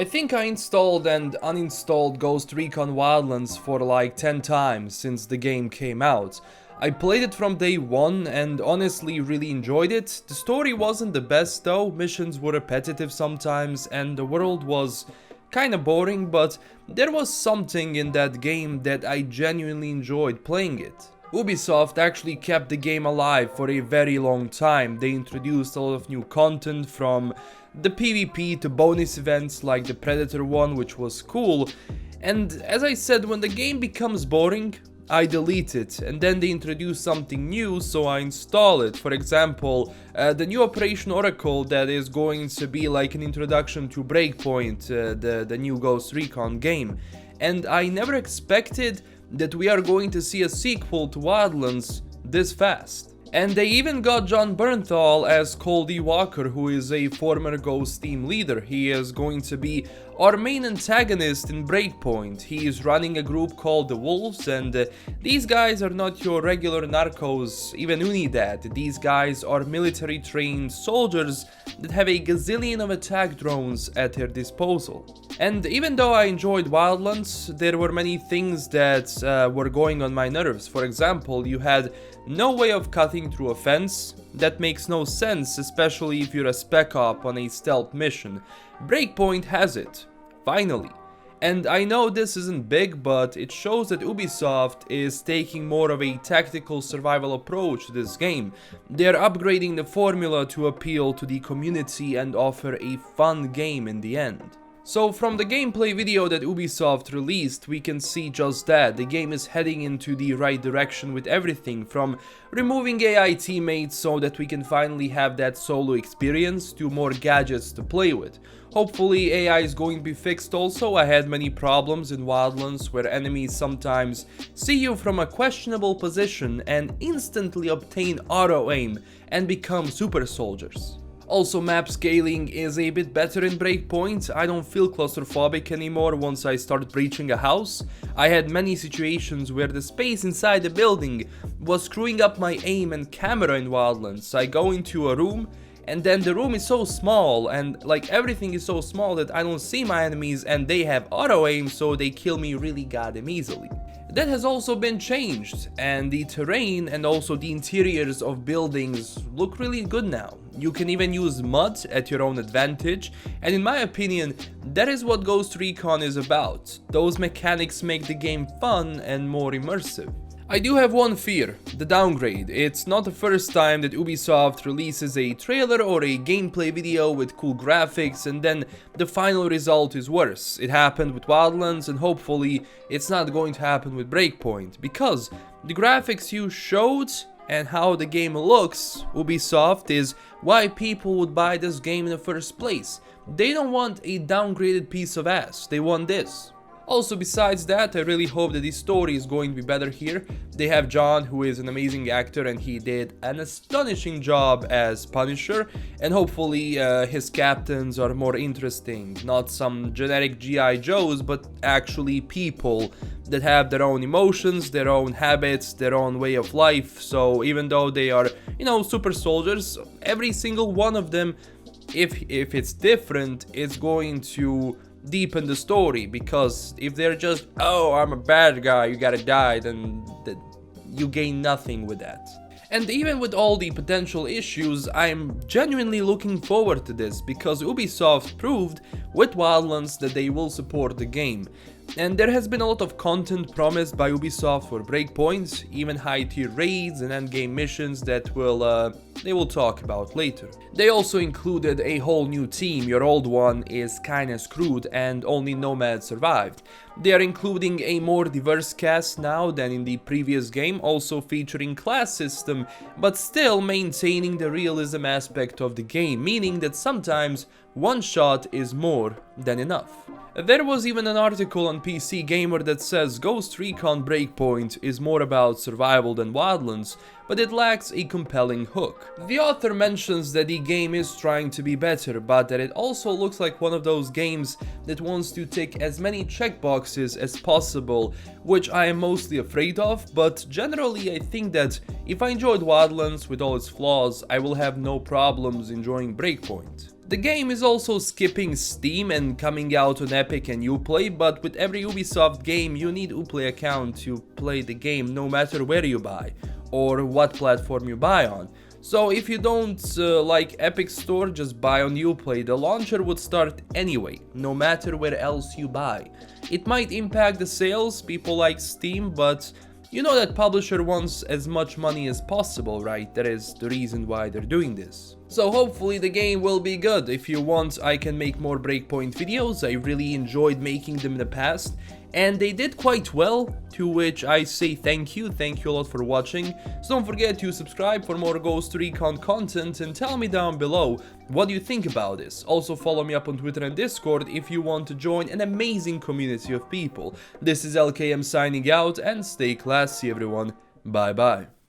I think I installed and uninstalled Ghost Recon Wildlands for like 10 times since the game came out. I played it from day one and honestly really enjoyed it. The story wasn't the best though, missions were repetitive sometimes and the world was kinda boring, but there was something in that game that I genuinely enjoyed playing it. Ubisoft actually kept the game alive for a very long time. They introduced a lot of new content, from the PvP to bonus events like the Predator one, which was cool. And as I said, when the game becomes boring, I delete it, and then they introduce something new, so I install it. For example, the new Operation Oracle that is going to be like an introduction to Breakpoint, the new Ghost Recon game. And I never expected that we are going to see a sequel to Wildlands this fast. And they even got John Bernthal as Cole D. Walker, who is a former Ghost team leader. He is going to be our main antagonist in Breakpoint. He is running a group called the Wolves, and these guys are not your regular narcos, even Unidad. These guys are military trained soldiers that have a gazillion of attack drones at their disposal. And even though I enjoyed Wildlands, there were many things that were going on my nerves. For example, you had no way of cutting through a fence. That makes no sense, especially if you're a spec op on a stealth mission. Breakpoint has it, finally. And I know this isn't big, but it shows that Ubisoft is taking more of a tactical survival approach to this game. They're upgrading the formula to appeal to the community and offer a fun game in the end. So from the gameplay video that Ubisoft released, we can see just that. The game is heading into the right direction with everything from removing AI teammates so that we can finally have that solo experience, to more gadgets to play with. Hopefully AI is going to be fixed also. I had many problems in Wildlands where enemies sometimes see you from a questionable position and instantly obtain auto aim and become super soldiers. Also, map scaling is a bit better in Breakpoint. I don't feel claustrophobic anymore once I start breaching a house. I had many situations where the space inside the building was screwing up my aim and camera in Wildlands. I go into a room and then the room is so small and like everything is so small that I don't see my enemies and they have auto aim, so they kill me really goddamn easily. That has also been changed, and the terrain and also the interiors of buildings look really good now. You can even use mud at your own advantage, and in my opinion, that is what Ghost Recon is about. Those mechanics make the game fun and more immersive. I do have one fear: the downgrade. It's not the first time that Ubisoft releases a trailer or a gameplay video with cool graphics and then the final result is worse. It happened with Wildlands and hopefully it's not going to happen with Breakpoint, because the graphics you showed and how the game looks, Ubisoft, is why people would buy this game in the first place. They don't want a downgraded piece of ass, they want this. Also, besides that, I really hope that the story is going to be better here. They have John, who is an amazing actor, and he did an astonishing job as Punisher, and hopefully his captains are more interesting, not some generic G.I. Joes, but actually people that have their own emotions, their own habits, their own way of life. So even though they are, super soldiers, every single one of them, if it's different, it's going to deepen the story, because if they're just, oh, I'm a bad guy, you gotta die, then you gain nothing with that. And even with all the potential issues, I'm genuinely looking forward to this, because Ubisoft proved with Wildlands that they will support the game. And there has been a lot of content promised by Ubisoft for Breakpoint, even high tier raids and endgame missions that they will talk about later. They also included a whole new team. Your old one is kinda screwed and only Nomad survived. They are including a more diverse cast now than in the previous game, also featuring class system, but still maintaining the realism aspect of the game, meaning that sometimes one shot is more than enough. There was even an article on PC Gamer that says Ghost Recon Breakpoint is more about survival than Wildlands, but it lacks a compelling hook. The author mentions that the game is trying to be better, but that it also looks like one of those games that wants to tick as many checkboxes as possible, which I am mostly afraid of, but generally I think that if I enjoyed Wildlands with all its flaws, I will have no problems enjoying Breakpoint. The game is also skipping Steam and coming out on Epic and Uplay, but with every Ubisoft game you need Uplay account to play the game no matter where you buy or what platform you buy on. So if you don't like Epic Store, just buy on Uplay. The launcher would start anyway, no matter where else you buy. It might impact the sales, people like Steam, but you know that publisher wants as much money as possible, right? That is the reason why they're doing this. So hopefully the game will be good. If you want, I can make more Breakpoint videos. I really enjoyed making them in the past, and they did quite well, to which I say thank you a lot for watching. So don't forget to subscribe for more Ghost Recon content, and tell me down below what do you think about this. Also follow me up on Twitter and Discord if you want to join an amazing community of people. This is LKM signing out, and stay classy everyone. Bye bye.